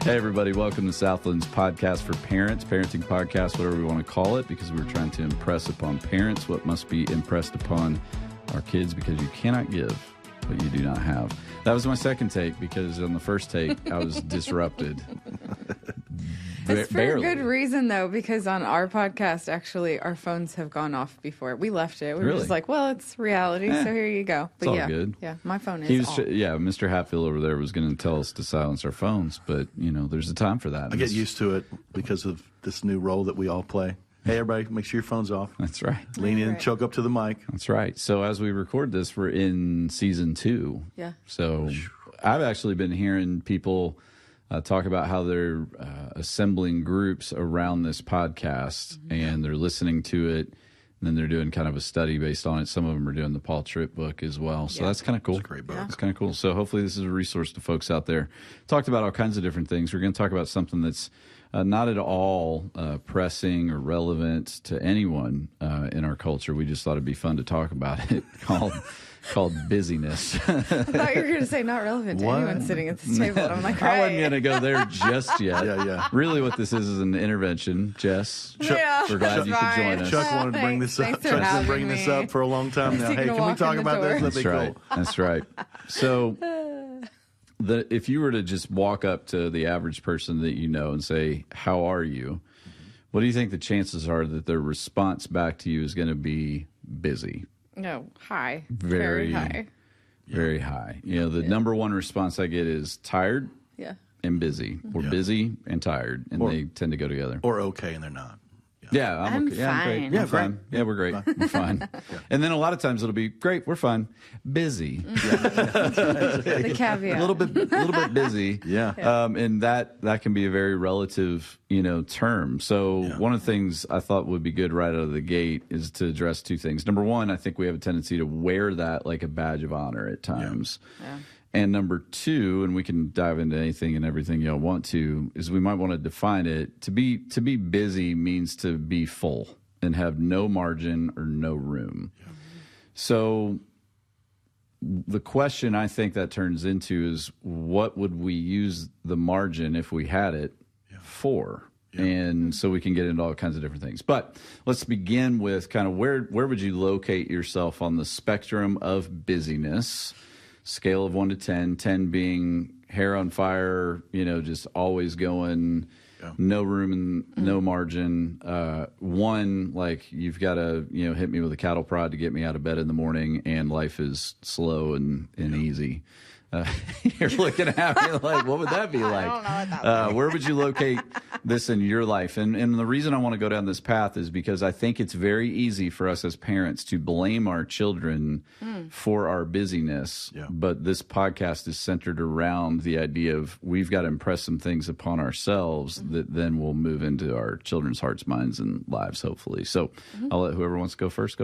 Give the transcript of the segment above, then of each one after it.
Hey, everybody. Welcome to Southland's podcast for parents, parenting podcast, whatever we want to call it, because we're trying to impress upon parents what must be impressed upon our kids, because you cannot give what you do not have. That was my second take, because on the first take, I was disrupted. It's for a good reason, though, because on our podcast, actually, our phones have gone off before. We left it. We were just like, well, it's reality, so here you go. But it's all good. Yeah, my phone is off. Mr. Hatfield over there was going to tell us to silence our phones, but, there's a time for that. I get used to it because of this new role that we all play. Hey, everybody, make sure your phone's off. That's right. Lean in, choke up to the mic. That's right. So as we record this, we're in season 2. Yeah. So I've actually been hearing people talk about how they're assembling groups around this podcast, and they're listening to it, and then they're doing kind of a study based on it. Some of them are doing the Paul Tripp book as well. So that's kind of cool. It's a great book. It's kind of cool. So hopefully this is a resource to folks out there. Talked about all kinds of different things. We're going to talk about something that's not at all pressing or relevant to anyone in our culture. We just thought it'd be fun to talk about it, called busyness. I thought you were going to say not relevant to anyone sitting at this table. I'm like, I wasn't going to go there just yet. Yeah. Really what this is an intervention. Jess, yeah, we're glad you could join us. Chuck wanted to bring this up. Chuck's been bringing this up for a long time now. Hey, can we talk about this? That's right. That's right. So if you were to just walk up to the average person that you know and say, how are you? What do you think the chances are that their response back to you is going to be busy? No, high. Very high. Very high. The number one response I get is tired and busy, or busy and tired, and they tend to go together. Or okay, and they're not. Yeah, I'm okay. fine. Great. Yeah, fine. Yeah, we're great. We're fine. And then a lot of times it'll be great. We're fine. Busy. The caveat. A little bit busy. Yeah. And that can be a very relative, term. So one of the things I thought would be good right out of the gate is to address two things. Number one, I think we have a tendency to wear that like a badge of honor at times. Yeah. And number two, and we can dive into anything and everything y'all want to, is we might want to define it. To be busy means to be full and have no margin or no room. Yeah. So the question I think that turns into is, what would we use the margin, if we had it, for? Yeah. And so we can get into all kinds of different things. But let's begin with kind of where would you locate yourself on the spectrum of busyness? Scale of 1 to 10, 10 being hair on fire, just always going, no room and no margin. 1, like you've got to, hit me with a cattle prod to get me out of bed in the morning, and life is slow and easy. You're looking at me like, what would that be like? I don't know what that means. Where would you locate this in your life? And the reason I want to go down this path is because I think it's very easy for us as parents to blame our children for our busyness. Yeah. But this podcast is centered around the idea of we've got to impress some things upon ourselves that then will move into our children's hearts, minds, and lives, hopefully. So I'll let whoever wants to go first.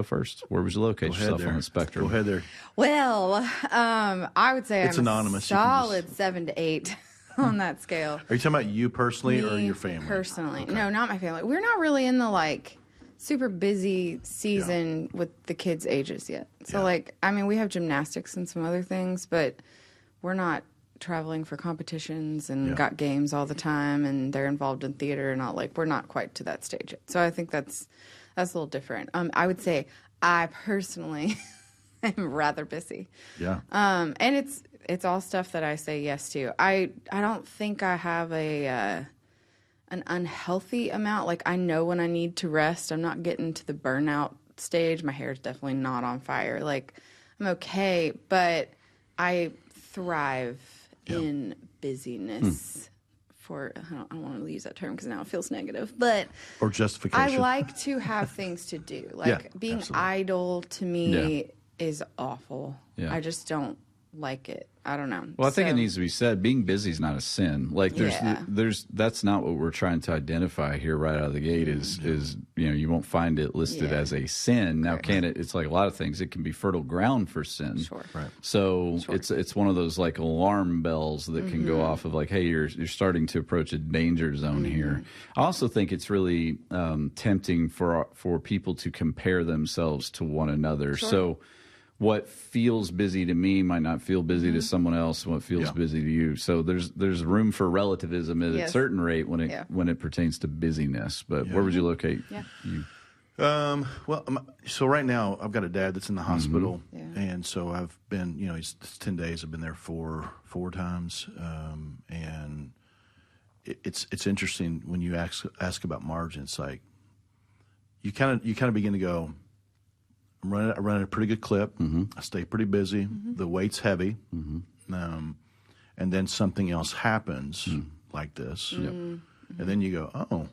Where would you locate yourself on the spectrum? Go ahead there. Well, I would say it's anonymous. Solid 7 to 8 on that scale. Are you talking about you personally or your family? Personally. Okay. No, not my family. We're not really in the super busy season with the kids' ages yet. So we have gymnastics and some other things, but we're not traveling for competitions and got games all the time, and they're involved in theater and all. We're not quite to that stage yet. So I think that's a little different. I would say I personally am rather busy. Yeah. And it's all stuff that I say yes to. I don't think I have an unhealthy amount. I know when I need to rest. I'm not getting to the burnout stage. My hair is definitely not on fire. I'm okay, but I thrive in busyness. I don't want to use that term because now it feels negative, but or justification. I like to have things to do. Being absolutely. Idle to me is awful. Yeah. I just don't like it. I don't know. Well, I think it needs to be said, being busy is not a sin. That's not what we're trying to identify here right out of the gate is you won't find it listed as a sin. Now, can it? It's like a lot of things. It can be fertile ground for sin. Sure. Right. So it's one of those alarm bells that can go off of hey, you're starting to approach a danger zone here. I also think it's really tempting for people to compare themselves to one another. Sure. So what feels busy to me might not feel busy to someone else. What feels busy to you. So there's room for relativism at a certain rate when it pertains to busyness. But where would you locate you? Well, so right now I've got a dad that's in the hospital, and so I've been, it's 10 days. I've been there four times, and it's interesting when you ask about margins. Like you kind of begin to go, I'm running a pretty good clip. I stay pretty busy. The weight's heavy, and then something else happens like this, and then you go,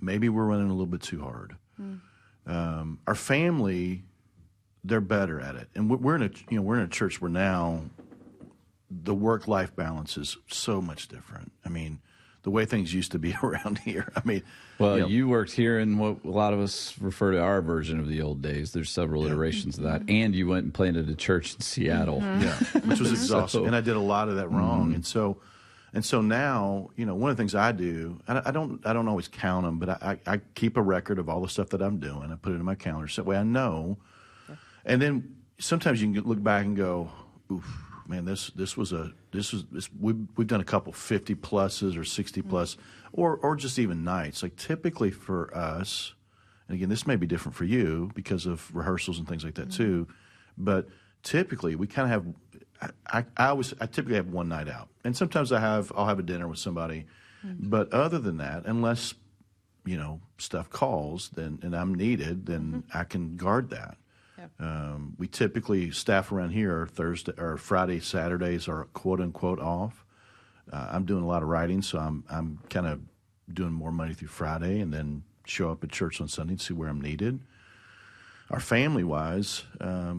maybe we're running a little bit too hard. Our family, they're better at it, and we're in a church where now the work-life balance is so much different. I mean, the way things used to be around here. I mean, you worked here in what a lot of us refer to our version of the old days. There's several iterations of that, and you went and planted a church in Seattle, which was exhausting, and I did a lot of that wrong, and so now, one of the things I do, I don't always count them, but I keep a record of all the stuff that I'm doing. I put it in my calendar, so that way I know. And then sometimes you can look back and go, "Oof, man, we've done a couple 50 pluses or 60 plus, or just even nights. Like typically for us, and again, this may be different for you because of rehearsals and things like that too, but typically we kind of have." I typically have one night out, and sometimes I'll have a dinner with somebody, but other than that, unless stuff calls, and I'm needed, then I can guard that. We typically staff around here Thursday or Friday, Saturdays are quote unquote off. I'm doing a lot of writing, so I'm kind of doing more Monday through Friday, and then show up at church on Sunday and see where I'm needed. Our family-wise,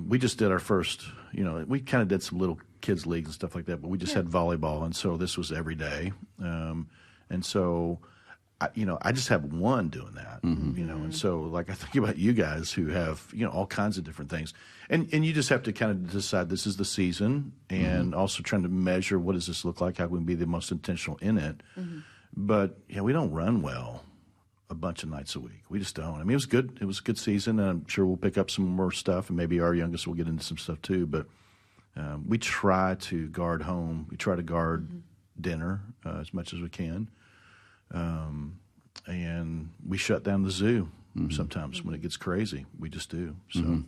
we just did our first, we kind of did some little kids' leagues and stuff like that, but we just had volleyball, and so this was every day. And so, I just have one doing that, and so, like, I think about you guys who have, all kinds of different things. And you just have to kind of decide this is the season, and also trying to measure what does this look like, how can we be the most intentional in it. But, we don't run well a bunch of nights a week. We just don't. I mean, it was good. It was a good season, and I'm sure we'll pick up some more stuff, and maybe our youngest will get into some stuff too. But we try to guard home. We try to guard dinner as much as we can, and we shut down the zoo sometimes when it gets crazy. We just do. So,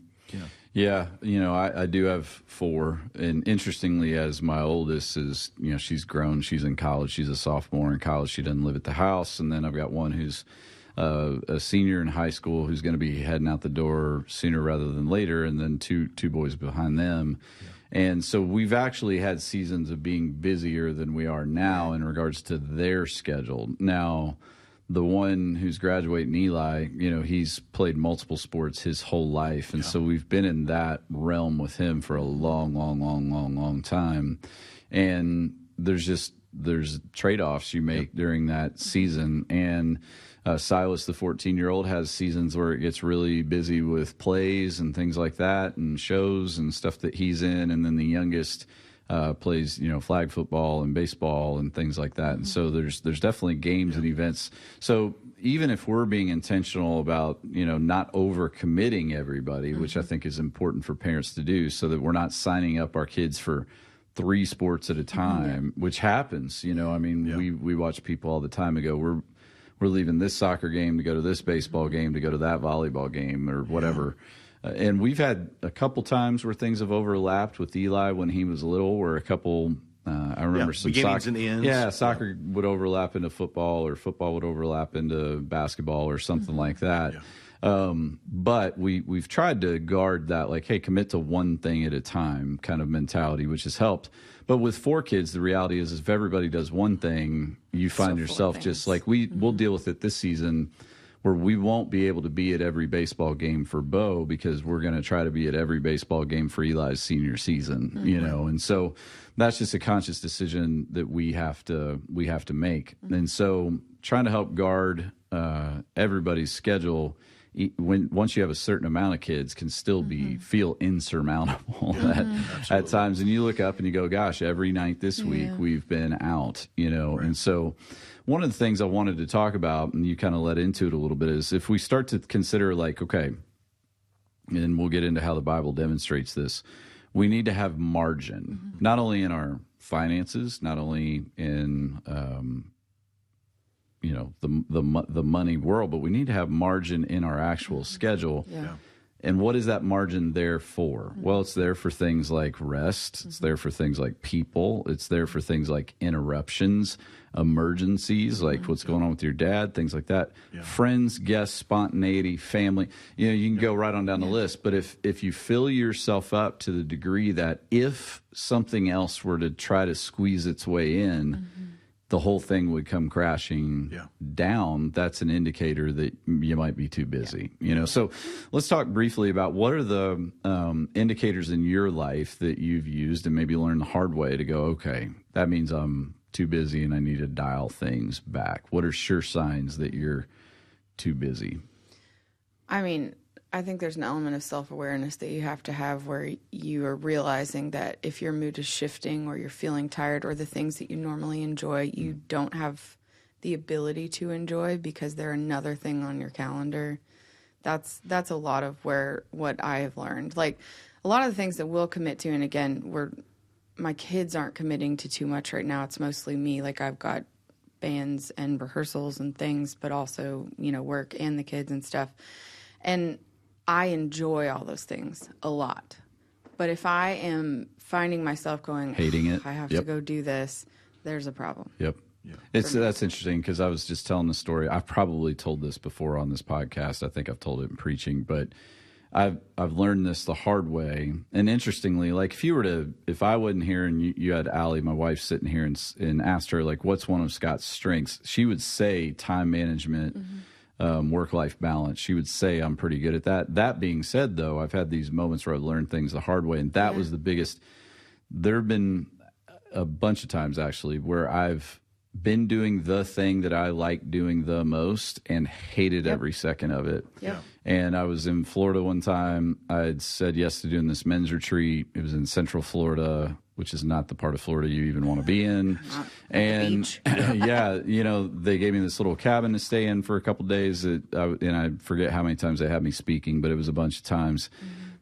I do have 4, and interestingly, as my oldest is, she's grown. She's in college. She's a sophomore in college. She doesn't live at the house, and then I've got one who's a senior in high school who's going to be heading out the door sooner rather than later, and then two boys behind them. And so we've actually had seasons of being busier than we are now in regards to their schedule. Now, the one who's graduating, Eli, he's played multiple sports his whole life. And so we've been in that realm with him for a long time. And there's trade-offs you make during that season. And Silas, the 14-year-old, has seasons where it gets really busy with plays and things like that and shows and stuff that he's in. And then the youngest plays, flag football and baseball and things like that. And so there's definitely games and events. So even if we're being intentional about, not overcommitting everybody, which I think is important for parents to do, so that we're not signing up our kids for 3 sports at a time, which happens. We watch people all the time and go, we're leaving this soccer game to go to this baseball game to go to that volleyball game or whatever. And we've had a couple times where things have overlapped with Eli when he was little, where a couple, I remember some beginnings soccer, and ends. Soccer would overlap into football, or football would overlap into basketball or something like that. But we've tried to guard that, like, hey, commit to one thing at a time kind of mentality, which has helped. But with 4 kids, the reality is if everybody does one thing, you find yourself just like we'll deal with it this season, where we won't be able to be at every baseball game for Bo because we're going to try to be at every baseball game for Eli's senior season, and so that's just a conscious decision that we have to make. And so trying to help guard everybody's schedule once you have a certain amount of kids can still feel insurmountable at times. And you look up and you go, gosh, every night this week we've been out, and so one of the things I wanted to talk about, and you kind of led into it a little bit, is if we start to consider, like, okay, and we'll get into how the Bible demonstrates this, we need to have margin, not only in our finances, not only in the money world, but we need to have margin in our actual schedule. Yeah. And what is that margin there for? Well, it's there for things like rest. It's there for things like people. It's there for things like interruptions, emergencies, like what's going on with your dad, things like that. Yeah. Friends, guests, spontaneity, family. You know, you can go right on down the list. But if you fill yourself up to the degree that if something else were to try to squeeze its way in, the whole thing would come crashing down, that's an indicator that you might be too busy. You know, so let's talk briefly about what are the indicators in your life that you've used and maybe learned the hard way to go, okay, that means I'm too busy and I need to dial things back. What are sure signs that you're too busy? I mean, I think there's an element of self-awareness that you have to have where you are realizing that if your mood is shifting or you're feeling tired or the things that you normally enjoy, you don't have the ability to enjoy because they're another thing on your calendar. That's a lot of what I have learned. Like a lot of the things that we'll commit to, and again, my kids aren't committing to too much right now. It's mostly me. Like I've got bands and rehearsals and things, but also, work and the kids and stuff. And I enjoy all those things a lot. But if I am finding myself going, hating it, I have to go do this, there's a problem. Yep. Yeah. That's interesting because I was just telling the story. I've probably told this before on this podcast. I think I've told it in preaching, but I've learned this the hard way. And interestingly, like if I wasn't here and you had Allie, my wife, sitting here and asked her, like, what's one of Scott's strengths? She would say time management, work-life balance. She would say I'm pretty good at that. That being said, though, I've had these moments where I've learned things the hard way, and that was the biggest. There have been a bunch of times, actually, where I've been doing the thing that I like doing the most and hated every second of it. Yep. And I was in Florida one time. I had said yes to doing this men's retreat. It was in Central Florida, which is not the part of Florida you even want to be in. Not and the beach. they gave me this little cabin to stay in for a couple of days. And I forget how many times they had me speaking, but it was a bunch of times.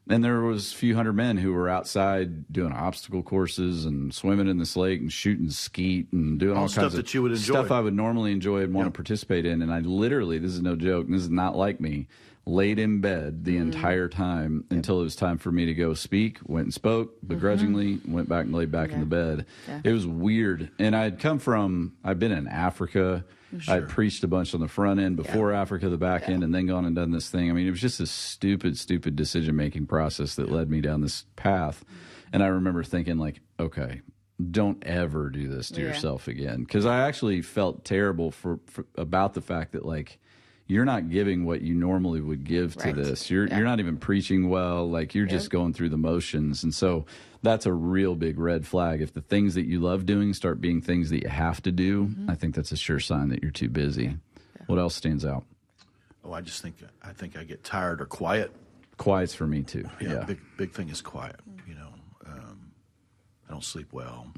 And there was a few hundred men who were outside doing obstacle courses and swimming in this lake and shooting skeet and doing all stuff kinds that of you would enjoy. Stuff I would normally enjoy and want to participate in. And I literally, this is no joke, and this is not like me, laid in bed the entire time until it was time for me to go speak, went and spoke begrudgingly, went back and laid back in the bed. Yeah. It was weird. And I'd been in Africa. Sure. I preached a bunch on the front end before Africa, the back end, and then gone and done this thing. I mean, it was just a stupid decision-making process that led me down this path. And I remember thinking, like, okay, don't ever do this to yourself again. Because I actually felt terrible about the fact that, like, you're not giving what you normally would give to this. You're not even preaching well. Like, you're just going through the motions. And so that's a real big red flag. If the things that you love doing start being things that you have to do, I think that's a sure sign that you're too busy. Yeah. What else stands out? Oh, I think I get tired or quiet. Quiet's for me too. Yeah. Big thing is quiet. I don't sleep well.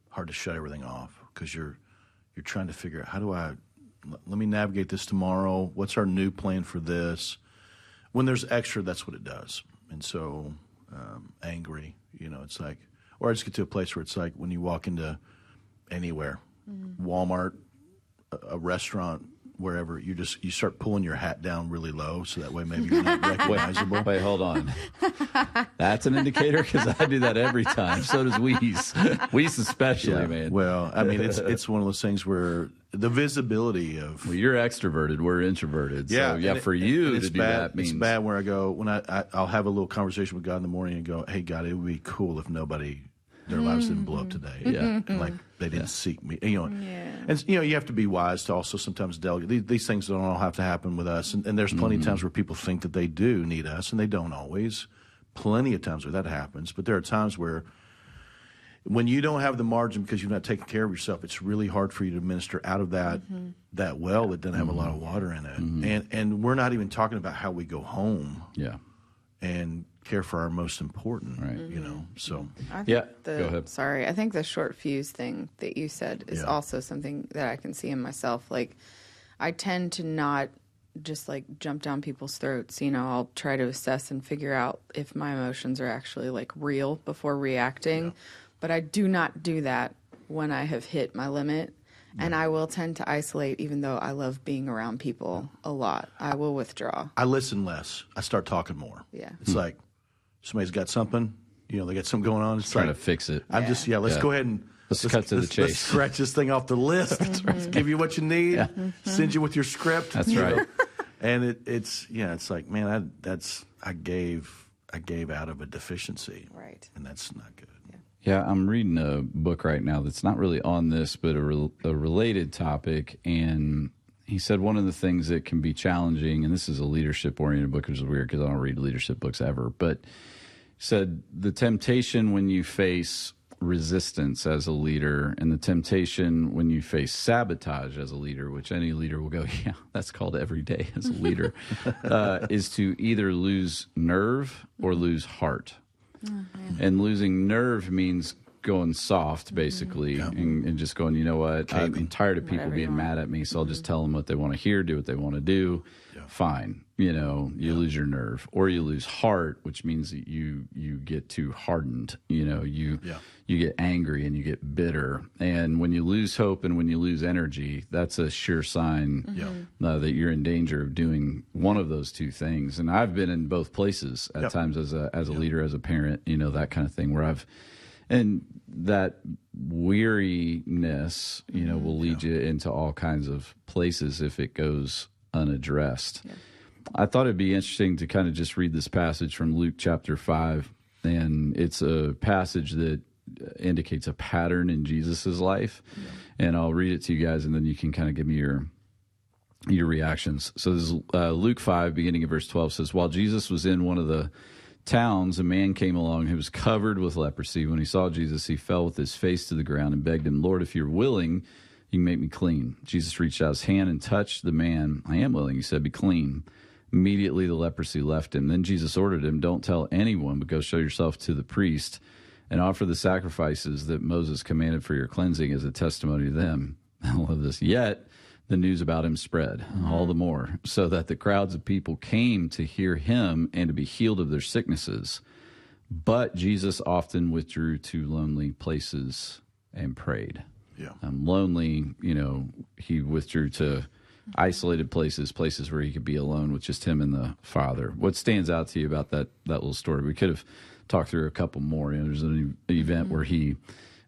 Hard to shut everything off because you're trying to figure out let me navigate this tomorrow. What's our new plan for this? When there's extra, that's what it does. And so angry, it's like, or I just get to a place where it's like when you walk into anywhere, Walmart, a restaurant, wherever, you start pulling your hat down really low so that way maybe you're not recognizable. Wait, hold on. That's an indicator because I do that every time. So does Weiss. Weiss especially, man. Well, I mean, it's one of those things where the visibility of... Well, you're extroverted. We're introverted. So, for you to do that means... It's bad where I go, when I'll have a little conversation with God in the morning and go, hey, God, it would be cool if their lives didn't blow up today. Yeah. Like they didn't seek me. And you have to be wise to also sometimes delegate. These things don't all have to happen with us. And there's plenty of times where people think that they do need us, and they don't always. Plenty of times where that happens. But there are times where when you don't have the margin because you've not taken care of yourself, it's really hard for you to minister out of that well that doesn't have a lot of water in it. And we're not even talking about how we go home. Yeah. And care for our most important, right? So go ahead. Sorry, I think the short fuse thing that you said is also something that I can see in myself. Like, I tend to not just like jump down people's throats. You know, I'll try to assess and figure out if my emotions are actually like real before reacting. But I do not do that when I have hit my limit. And I will tend to isolate, even though I love being around people a lot. I will withdraw. I listen less. I start talking more. Yeah. It's like somebody's got something, you know, they got something going on. It's Trying like, to fix it. I'm just, let's go ahead and let's cut to the chase. Let's scratch this thing off the list. Give you what you need. Send you with your script. That's right. And it's like, man, I gave out of a deficiency. Right. And that's not good. Yeah, I'm reading a book right now that's not really on this, but a related topic. And he said one of the things that can be challenging, and this is a leadership-oriented book, which is weird because I don't read leadership books ever, but said the temptation when you face resistance as a leader and the temptation when you face sabotage as a leader, which any leader will go, yeah, that's called every day as a leader, is to either lose nerve or lose heart. And losing nerve means going soft, basically, and just going, you know what, I'm tired of people being mad at me, so I'll just tell them what they want to hear, do what they want to do. Fine. You know, you lose your nerve. Or you lose heart, which means that you get too hardened. You know, you get angry and you get bitter. And when you lose hope and when you lose energy, that's a sure sign that you're in danger of doing one of those two things. And I've been in both places at times as a leader, as a parent, you know, that kind of thing, where and that weariness, you know, will lead you into all kinds of places if it goes unaddressed. I thought it'd be interesting to kind of just read this passage from Luke chapter 5, and it's a passage that indicates a pattern in Jesus's life. And I'll read it to you guys, and then you can kind of give me your reactions. So this is Luke 5, beginning of verse 12, says, while Jesus was in one of the towns, a man came along who was covered with leprosy. When he saw Jesus, he fell with his face to the ground and begged him, Lord, if you're willing, you can make me clean. Jesus reached out his hand and touched the man. I am willing, he said, be clean. Immediately the leprosy left him. Then Jesus ordered him, don't tell anyone, but go show yourself to the priest and offer the sacrifices that Moses commanded for your cleansing as a testimony to them. I love this. Yet the news about him spread all the more, so that the crowds of people came to hear him and to be healed of their sicknesses. But Jesus often withdrew to lonely places and prayed. Lonely, you know, he withdrew to isolated places where he could be alone with just him and the Father. What stands out to you about that little story? We could have talked through a couple more. You know, there's an event where he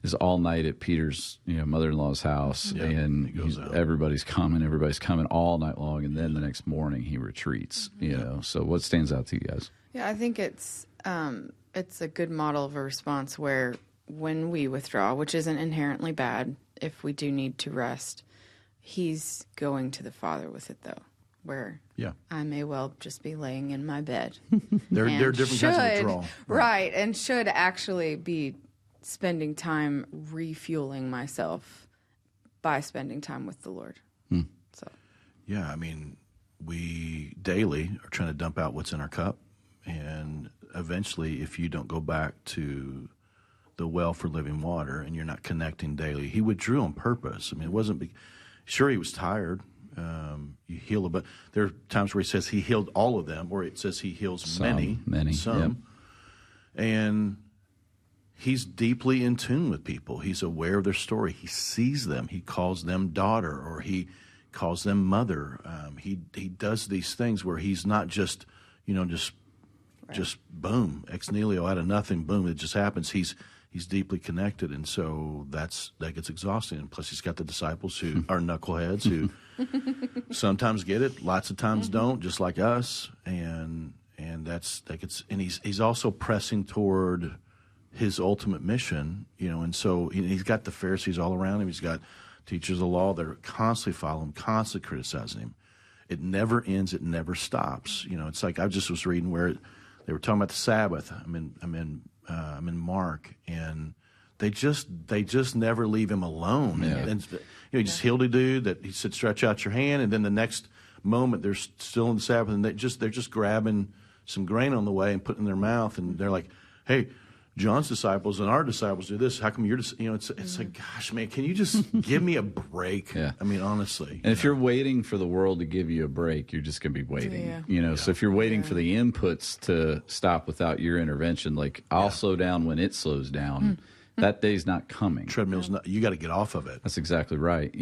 is all night at Peter's, you know, mother-in-law's house, and everybody's coming all night long, and then the next morning he retreats. You know, so what stands out to you guys? Yeah, I think it's a good model of a response where when we withdraw, which isn't inherently bad, if we do need to rest, he's going to the Father with it, though, where I may well just be laying in my bed. There are different kinds of withdrawal. Right, and should actually be spending time refueling myself by spending time with the Lord. So, yeah, I mean, we daily are trying to dump out what's in our cup, and eventually, if you don't go back to the well for living water and you're not connecting daily, he withdrew on purpose. I mean, it wasn't sure he was tired. You heal, but there are times where he says he healed all of them, or it says he heals some. And he's deeply in tune with people. He's aware of their story. He sees them. He calls them daughter, or he calls them mother. He does these things where he's not just, you know, just boom, ex nihilo, out of nothing, boom, it just happens. He's deeply connected, and so that gets exhausting. And plus, he's got the disciples who are knuckleheads who sometimes get it, lots of times don't, just like us. And he's also pressing toward his ultimate mission, you know. And so he's got the Pharisees all around him. He's got teachers of the law that are constantly following him, constantly criticizing him. It never ends. It never stops. You know, it's like I just was reading where they were talking about the Sabbath. I'm in Mark, and they just never leave him alone. And you know, he just healed a dude that he said, "Stretch out your hand," and then the next moment they're still in the Sabbath, and they're just grabbing some grain on the way and putting it in their mouth, and they're like, "Hey, John's disciples and our disciples do this. How come you're just, it's like, gosh, man, can you just give me a break? Yeah. I mean, honestly. And if you're waiting for the world to give you a break, you're just going to be waiting. Yeah. So if you're waiting for the inputs to stop without your intervention, like I'll slow down when it slows down, that day's not coming. Treadmill's not, you got to get off of it. That's exactly right.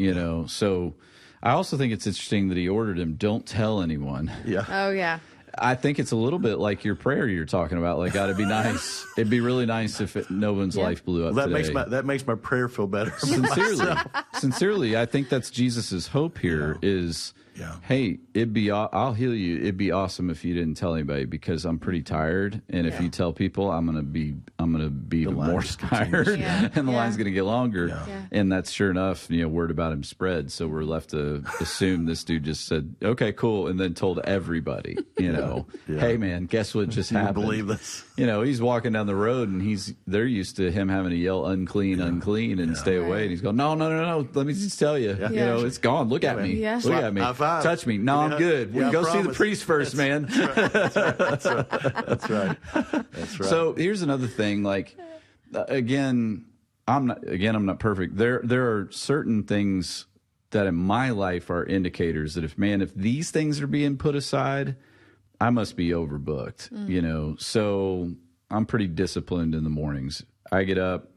So I also think it's interesting that he ordered him, don't tell anyone. Yeah. Oh, yeah. I think it's a little bit like your prayer you're talking about. Like, got to be nice. It'd be really nice if no one's life blew up today. That makes my prayer feel better. Sincerely, I think that's Jesus's hope here is, hey, I'll heal you. It'd be awesome if you didn't tell anybody because I'm pretty tired, and if you tell people, I'm gonna be even more tired, and the line's gonna get longer. And that's sure enough, word about him spread. So we're left to assume this dude just said, okay, cool, and then told everybody, hey man, guess what just happened? Believe this? He's walking down the road, and they're used to him having to yell unclean, unclean, and stay away. And he's going, no. Let me just tell you, it's gone. Look at me. Yeah. Look at me. Touch me. No, I'm good. We can go see the priest first, man. That's right. So here's another thing. Like, again, I'm not perfect. There are certain things that in my life are indicators that if these things are being put aside, I must be overbooked. So I'm pretty disciplined in the mornings. I get up,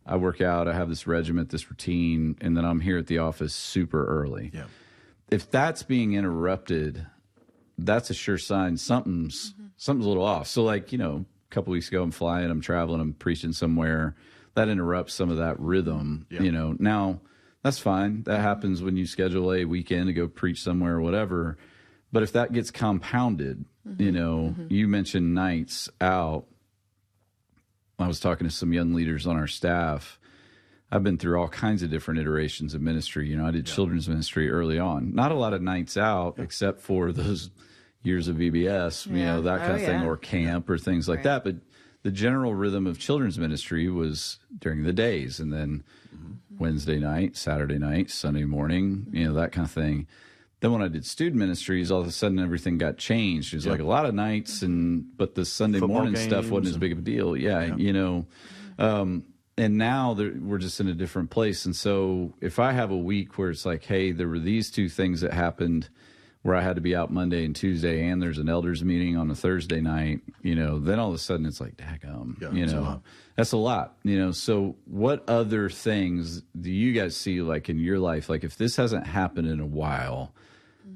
I work out, I have this regiment, this routine, and then I'm here at the office super early. Yeah. If that's being interrupted, that's a sure sign something's a little off. So like, a couple weeks ago I'm flying, I'm traveling, I'm preaching somewhere. That interrupts some of that rhythm, Now, that's fine. That happens when you schedule a weekend to go preach somewhere or whatever. But if that gets compounded, you mentioned nights out. I was talking to some young leaders on our staff. I've been through all kinds of different iterations of ministry. I did children's ministry early on. Not a lot of nights out, except for those years of VBS, that kind of thing, or camp or things like that. But the general rhythm of children's ministry was during the days, and then Wednesday night, Saturday night, Sunday morning, that kind of thing. Then when I did student ministries, all of a sudden everything got changed. It was like a lot of nights, but the Sunday morning stuff wasn't as big of a deal. And now we're just in a different place. And so if I have a week where it's like, hey, there were these two things that happened where I had to be out Monday and Tuesday, and there's an elders meeting on a Thursday night, then all of a sudden it's like, daggum, that's a lot. So what other things do you guys see like in your life? Like if this hasn't happened in a while,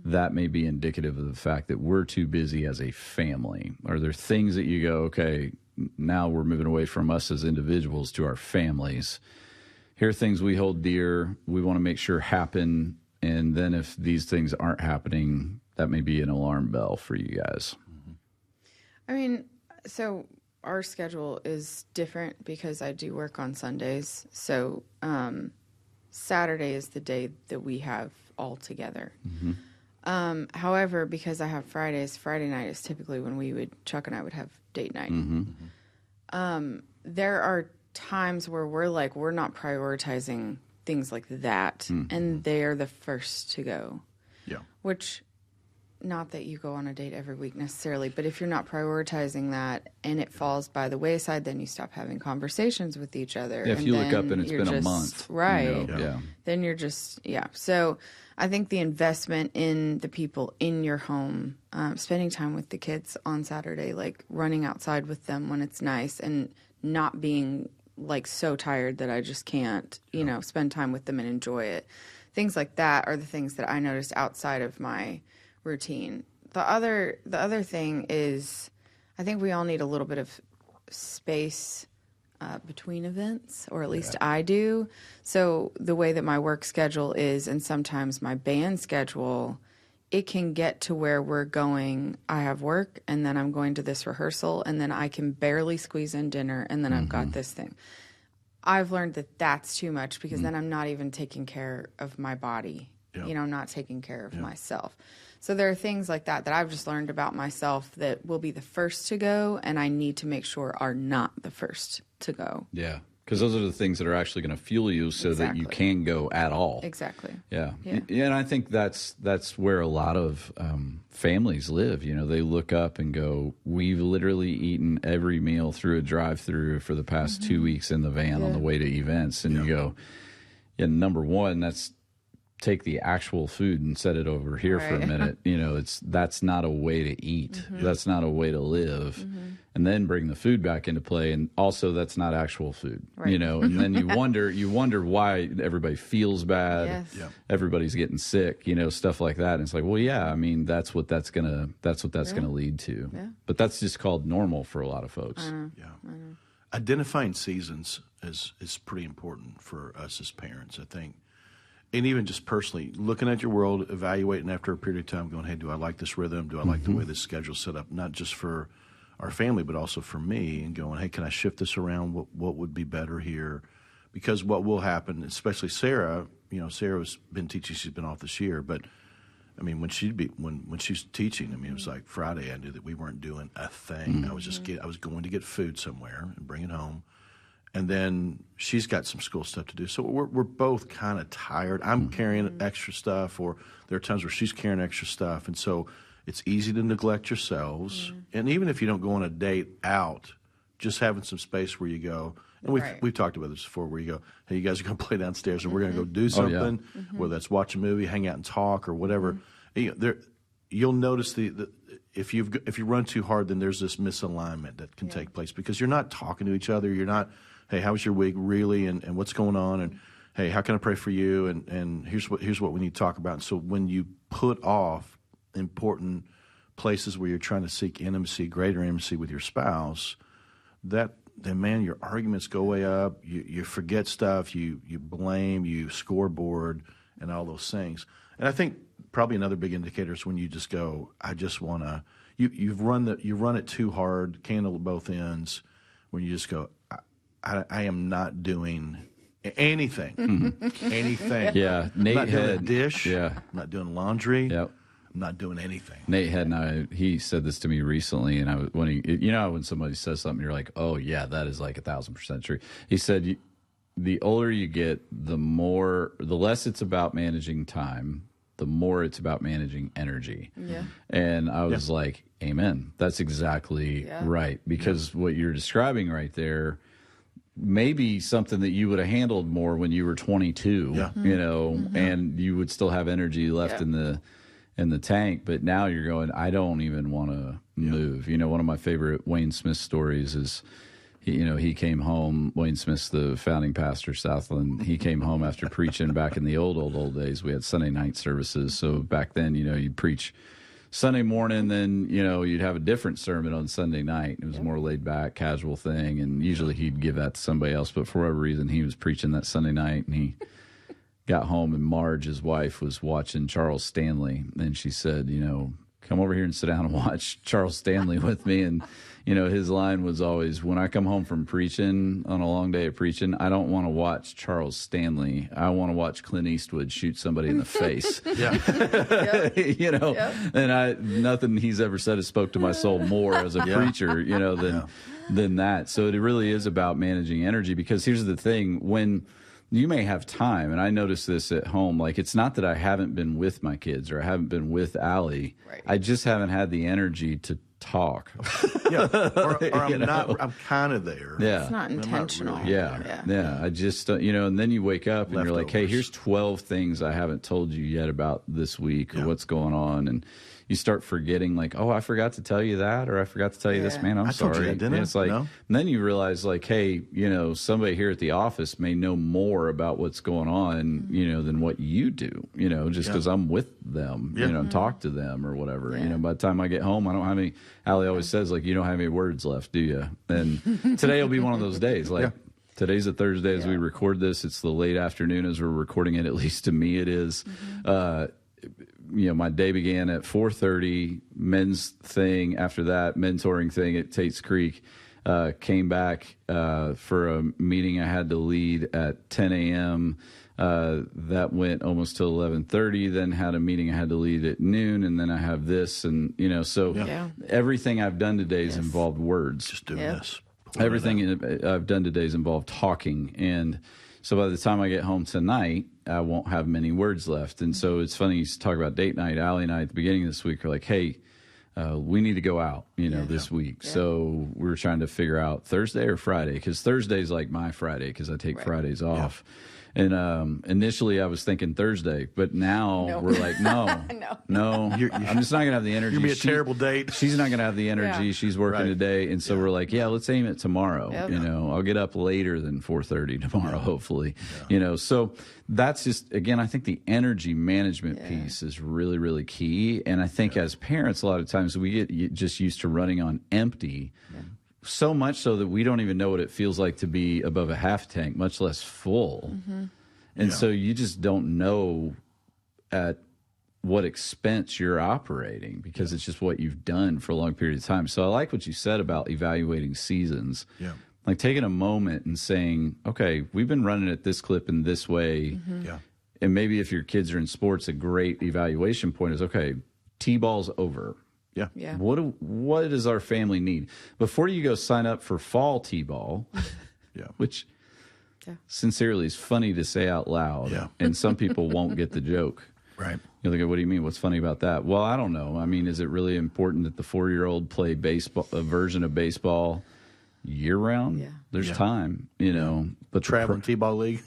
that may be indicative of the fact that we're too busy as a family. Are there things that you go, okay, now we're moving away from us as individuals to our families. Here are things we hold dear. We want to make sure happen. And then if these things aren't happening, that may be an alarm bell for you guys. I mean, so our schedule is different because I do work on Sundays. So Saturday is the day that we have all together. However, because I have Fridays, Friday night is typically when Chuck and I would have date night. There are times where we're not prioritizing things like that, and they're the first to go. Yeah. Which, not that you go on a date every week necessarily, but if you're not prioritizing that and it falls by the wayside, then you stop having conversations with each other. Yeah, if you look up and it's been a month. Right. Then you're just, So I think the investment in the people in your home, spending time with the kids on Saturday, like running outside with them when it's nice and not being like so tired that I just can't, spend time with them and enjoy it. Things like that are the things that I noticed outside of my routine. The other thing is I think we all need a little bit of space between events, or at least I do. So the way that my work schedule is, and sometimes my band schedule, it can get to where we're going, I have work, and then I'm going to this rehearsal, and then I can barely squeeze in dinner, and then I've got this thing. I've learned that that's too much, because then I'm not even taking care of my body. I'm not taking care of myself. So there are things like that I've just learned about myself that will be the first to go, and I need to make sure are not the first to go. Yeah. Because those are the things that are actually going to fuel you so that you can go at all. Exactly. Yeah. And I think that's where a lot of families live. You know, they look up and go, we've literally eaten every meal through a drive-through for the past 2 weeks in the van on the way to events. And you go, number one, that's take the actual food and set it over here for a minute. You know, that's not a way to eat. That's not a way to live. And then bring the food back into play. And also that's not actual food, you know, and then you wonder why everybody feels bad. Everybody's getting sick, you know, stuff like that. And it's like, well, yeah, I mean, that's what that's going to lead to. But that's just called normal for a lot of folks. Identifying seasons is pretty important for us as parents, I think. And even just personally, looking at your world, evaluating after a period of time, going, hey, do I like this rhythm? Do I like the way this schedule's set up? Not just for our family, but also for me, and going, hey, can I shift this around? What would be better here? Because what will happen, especially Sarah, you know, Sarah's been teaching, she's been off this year, but I mean, when she's teaching, I mean, it was like Friday, I knew that we weren't doing a thing. I was going to get food somewhere and bring it home. And then she's got some school stuff to do. So we're both kind of tired. I'm carrying extra stuff, or there are times where she's carrying extra stuff. And so it's easy to neglect yourselves. And even if you don't go on a date out, just having some space where you go. And we've talked about this before, where you go, hey, you guys are going to play downstairs, and we're going to go do something, whether that's watch a movie, hang out and talk, or whatever. You'll notice if you run too hard, then there's this misalignment that can take place because you're not talking to each other. You're not, hey, how was your week really, and what's going on, and hey, how can I pray for you, and here's what we need to talk about. And so when you put off important places where you're trying to seek intimacy, greater intimacy with your spouse, then man, your arguments go way up. You forget stuff. You blame. You scoreboard and all those things. And I think probably another big indicator is when you just go, I just want to. You run it too hard, candle at both ends. When you just go, I am not doing anything. Anything. Yeah, I'm not doing a had dish. Yeah, I'm not doing laundry. Yep. I'm not doing anything. Nate had he said this to me recently, and when somebody says something, you're like, oh yeah, that is like 1,000% true. He said, the older you get, the less it's about managing time, the more it's about managing energy. Yeah. And I was like, amen. That's exactly right. Because what you're describing right there may be something that you would have handled more when you were 22, you know, and you would still have energy left in the tank. But now you're going, I don't even want to move. You know, one of my favorite Wayne Smith stories is, he came home. Wayne Smith's the founding pastor of Southland. He came home after preaching back in the old days. We had Sunday night services. So back then, you'd preach Sunday morning, then, you'd have a different sermon on Sunday night. It was a more laid back, casual thing. And usually he'd give that to somebody else. But for whatever reason, he was preaching that Sunday night, and he got home, and Marge, his wife, was watching Charles Stanley. And she said, come over here and sit down and watch Charles Stanley with me. And, his line was always, when I come home from preaching on a long day of preaching, I don't want to watch Charles Stanley. I want to watch Clint Eastwood shoot somebody in the face. And nothing he's ever said has spoke to my soul more as a preacher, than that. So it really is about managing energy, because here's the thing, when you may have time, and I notice this at home, like, it's not that I haven't been with my kids or I haven't been with Allie. Right. I just haven't had the energy to talk. Or I'm kind of there. Yeah. It's not intentional. Not really. Yeah. I just, and then you wake up and you're like, hey, here's 12 things I haven't told you yet about this week or what's going on. And you start forgetting, like, oh, I forgot to tell you that, or I forgot to tell you this, man, I'm sorry. Told you that, didn't I? It's like, and then you realize, like, hey, somebody here at the office may know more about what's going on, than what you do, just because I'm with them, and talk to them or whatever. By the time I get home, I don't have any, Allie always says, like, you don't have any words left, do you? And today will be one of those days, like, today's a Thursday as we record this. It's the late afternoon as we're recording it, at least to me it is. My day began at 4:30, men's thing. After that, mentoring thing at Tate's Creek. Came back for a meeting I had to lead at 10 a.m. That went almost till 11:30. Then had a meeting I had to lead at noon, and then I have this, and so everything I've done today has involved words. Just doing this. Everything I've done today has involved talking. And so by the time I get home tonight, I won't have many words left. And so it's funny, you talk about date night. Allie and I at the beginning of this week are like, hey, we need to go out, this week. Yeah. So we were trying to figure out Thursday or Friday, because Thursday's like my Friday because I take Fridays off. Yeah. And initially I was thinking Thursday, but now we're like, no. I'm just not going to have the energy. You're going to be a terrible date. She's not going to have the energy. Yeah. She's working today. And so we're like, let's aim it tomorrow. Yep. I'll get up later than 4:30 tomorrow, hopefully. Yeah. So that's just, again, I think the energy management piece is really, really key. And I think as parents, a lot of times we get just used to running on empty. Yeah. So much so that we don't even know what it feels like to be above a half tank, much less full. Mm-hmm. And so you just don't know at what expense you're operating, because it's just what you've done for a long period of time. So I like what you said about evaluating seasons. Yeah. Like taking a moment and saying, okay, we've been running at this clip in this way. Mm-hmm. Yeah. And maybe if your kids are in sports, a great evaluation point is, okay, T-ball's over. Yeah. Yeah. What does our family need? Before you go sign up for fall T-ball, which sincerely is funny to say out loud, and some people won't get the joke. Right. You're like, what do you mean? What's funny about that? Well, I don't know. I mean, is it really important that the 4-year-old play baseball, a version of baseball year round? Yeah. There's time, but traveling T-ball league.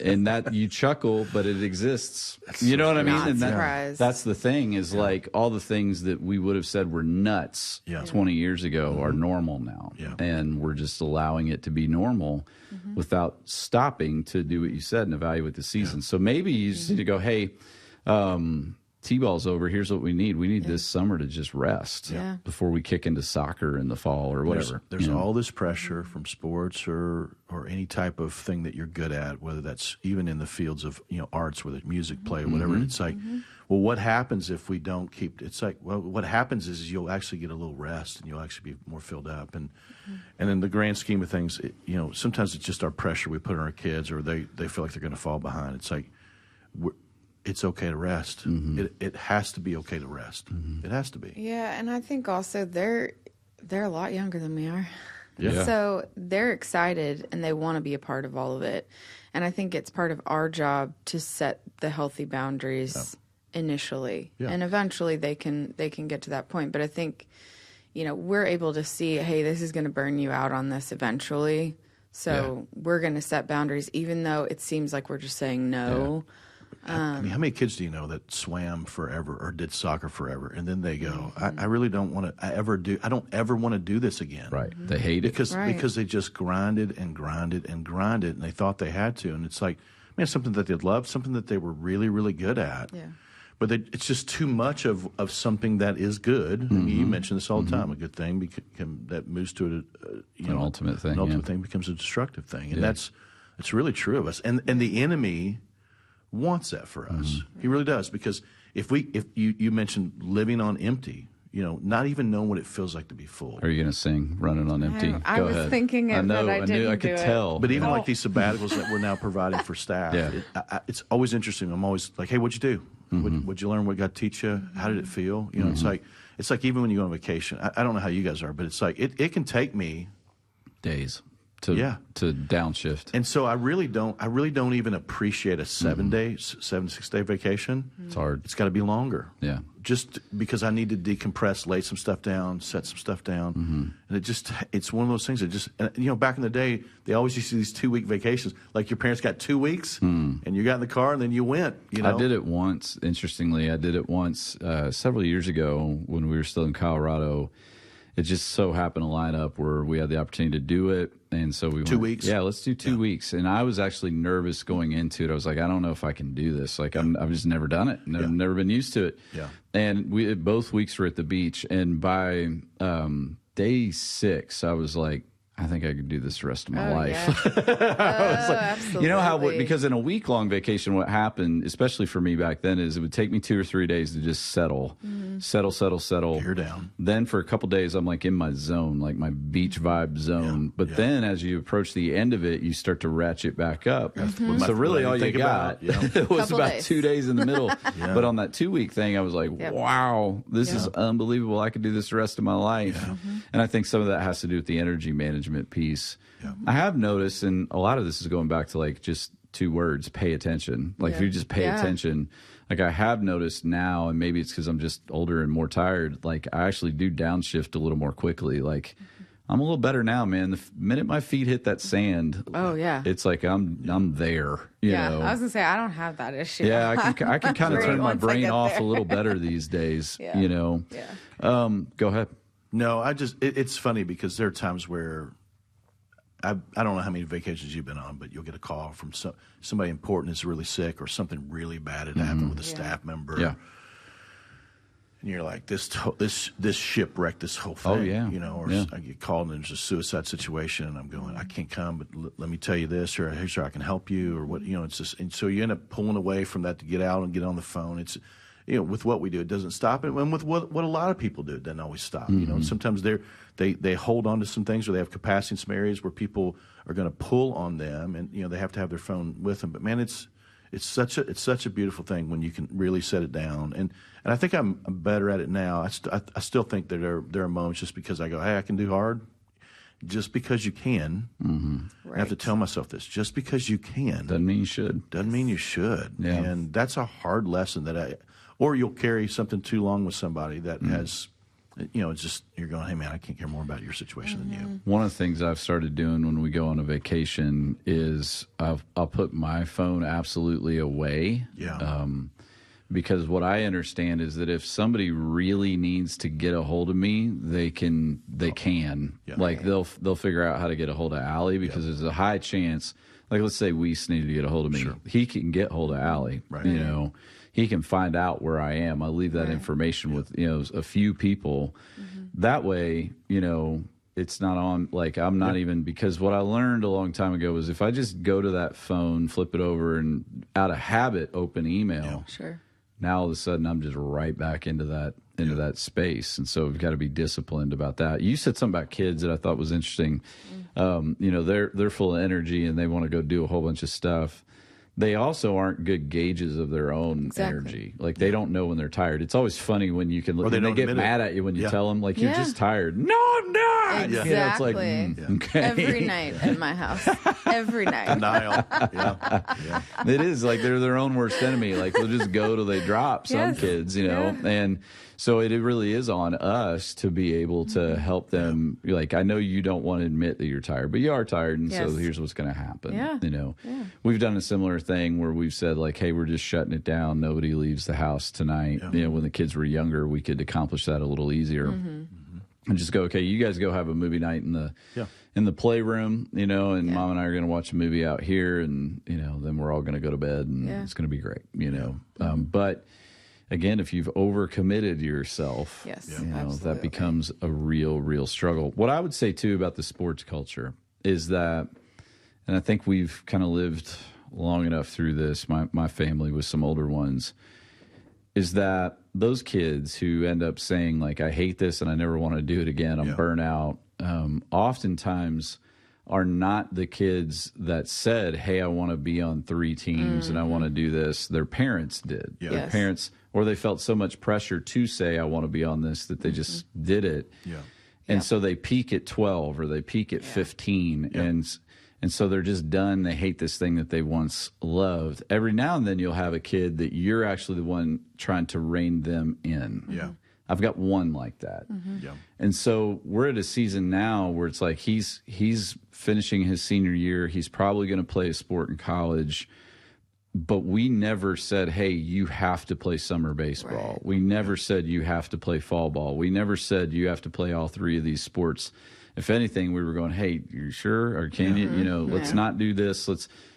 And that you chuckle, but it exists. You know what I mean? And that's the thing is like all the things that we would have said were nuts 20 years ago are normal now. Yeah. And we're just allowing it to be normal without stopping to do what you said and evaluate the season. Yeah. So maybe you just need to go, hey, T-ball's over. Here's what we need. We need this summer to just rest before we kick into soccer in the fall or whatever. There's all this pressure from sports or any type of thing that you're good at, whether that's even in the fields of arts, whether it's music, play, or whatever. And it's like, well, what happens if we don't keep? It's like, well, what happens is you'll actually get a little rest and you'll actually be more filled up. And in the grand scheme of things, sometimes it's just our pressure we put on our kids, or they feel like they're going to fall behind. It's like it's okay to rest. Mm-hmm. It has to be okay to rest. Mm-hmm. It has to be. Yeah, and I think also they're a lot younger than we are. Yeah. So they're excited and they want to be a part of all of it. And I think it's part of our job to set the healthy boundaries initially. Yeah. And eventually they can get to that point. But I think, we're able to see, hey, this is going to burn you out on this eventually. So we're going to set boundaries, even though it seems like we're just saying no. Yeah. I mean, how many kids do you know that swam forever or did soccer forever, and then they go, I really don't want to I don't ever want to do this again. Right. Mm-hmm. They hate it. Because they just grinded and grinded and grinded, and they thought they had to. And it's like, man, something that they loved, something that they were really, really good at. Yeah. But it's just too much of something that is good. Mm-hmm. I mean, you mention this all the time. A good thing that moves to an ultimate thing. An ultimate thing becomes a destructive thing. And that's really true of us. And the enemy wants that for us. Mm-hmm. He really does, because if you mentioned living on empty, not even knowing what it feels like to be full. Are you going to sing "Running on Empty"? I was thinking it, but I didn't. I could tell. But even like these sabbaticals that we're now providing for staff, it's always interesting. I'm always like, hey, what'd you do? Mm-hmm. What'd you learn? What God teach you? How did it feel? It's like even when you go on vacation. I don't know how you guys are, but it's like it can take me days to downshift. And so I really don't even appreciate a 7 to 6 day vacation. It's hard. It's got to be longer. Yeah. Just because I need to decompress, lay some stuff down, set some stuff down. And it's one of those things that just, back in the day, they always used to do these 2-week vacations. Like your parents got 2 weeks and you got in the car and then you went, I did it once. Interestingly, I did it once several years ago when we were still in Colorado. It just so happened to line up where we had the opportunity to do it. And so we went 2 weeks? Yeah, let's do 2 weeks. And I was actually nervous going into it. I was like, I don't know if I can do this. Like, I've just never done it. Never been used to it. Yeah. And both weeks were at the beach. And by day 6, I was like, I think I could do this the rest of my life. Yeah. Absolutely. Because in a week-long vacation, what happened, especially for me back then, is it would take me 2 or 3 days to just settle. Gear down. Then for a couple days, I'm like in my zone, like my beach vibe zone. Yeah. But then as you approach the end of it, you start to ratchet back up. So really all you got was about days. 2 days in the middle. But on that 2-week thing, I was like, wow, this is unbelievable. I could do this the rest of my life. Yeah. And I think some of that has to do with the energy management management piece. Yeah. I have noticed, and a lot of this is going back to like just 2 words, pay attention. Like if you just pay attention, like I have noticed now, and maybe it's because I'm just older and more tired, like I actually do downshift a little more quickly. Like I'm a little better now, man. The minute my feet hit that sand, it's like I'm there. You know? I was gonna say I don't have that issue. Yeah, I can kind of turn my brain off a little better these days. You know. Yeah. Go ahead. No, it's funny because there are times where I don't know how many vacations you've been on, but you'll get a call from somebody important that's really sick or something really bad had happened with a staff member. Yeah. And you're like, this shipwrecked this whole thing. Oh, yeah. You know, or I get called and there's a suicide situation and I'm going, I can't come, but let me tell you this, or hey, sure, I can help you, or what, you know, it's just, and so you end up pulling away from that to get out and get on the phone. It's, you know, with what we do, it doesn't stop. And with what a lot of people do, it doesn't always stop. You know, and sometimes they hold on to some things, or they have capacity in some areas where people are going to pull on them, and you know they have to have their phone with them. But man, it's such a beautiful thing when you can really set it down. And I think I'm better at it now. I still think that there are moments just because I go, hey, I can do hard. Just because you can, I have to tell myself this. Just because you can doesn't mean you should. Doesn't mean you should. Yeah. And that's a hard lesson or you'll carry something too long with somebody that has, you know, it's just, you're going, hey, man, I can't care more about your situation than you. One of the things I've started doing when we go on a vacation is I'll put my phone absolutely away. Yeah. Because what I understand is that if somebody really needs to get a hold of me, they can. Yeah. Like they'll figure out how to get a hold of Allie because there's a high chance. Like let's say Weiss needed to get a hold of me, he can get hold of Allie. Right. You know. He can find out where I am. I leave that information with, you know, a few people. That way, you know, it's not on, like, I'm not even, because what I learned a long time ago was if I just go to that phone, flip it over, and out of habit, open email. Now all of a sudden I'm just right back into that space. And so we've got to be disciplined about that. You said something about kids that I thought was interesting. You know, they're full of energy and they want to go do a whole bunch of stuff. They also aren't good gauges of their own energy. Like they don't know when they're tired. It's always funny when you can look. They get mad at you when you tell them, like you're just tired. No, I'm not. Exactly. You know, it's like okay. Every night at my house. Every night. Denial. It is like they're their own worst enemy. Like they'll just go till they drop. Some kids, you know, and so it really is on us to be able to help them. Like I know you don't want to admit that you're tired, but you are tired, and so here's what's going to happen. You know, we've done a similar thing where we've said like, hey, we're just shutting it down. Nobody leaves the house tonight. You know, when the kids were younger, we could accomplish that a little easier. And just go, okay, you guys go have a movie night in the playroom, you know, and Mom and I are going to watch a movie out here, and you know, then we're all going to go to bed, and it's going to be great, you know. But again, if you've overcommitted yourself, you know, that becomes a real struggle. What I would say too about the sports culture is that, and I think we've kind of lived long enough through this, my family with some older ones, is that those kids who end up saying like, I hate this and I never want to do it again, I'm burnt out, oftentimes are not the kids that said, hey, I want to be on 3 teams and I want to do this. Their parents did. Their parents, or they felt so much pressure to say, I want to be on this, that they just did it. And so they peak at 12 or they peak at 15 and so they're just done. They hate this thing that they once loved. Every now and then you'll have a kid that you're actually the one trying to rein them in. I've got one like that. And so we're at a season now where it's like he's finishing his senior year. He's probably going to play a sport in college. But we never said, hey, you have to play summer baseball. We never said you have to play fall ball. We never said you have to play all 3 of these sports. If anything, we were going, hey, you sure? Or can you? You know, let's not do this.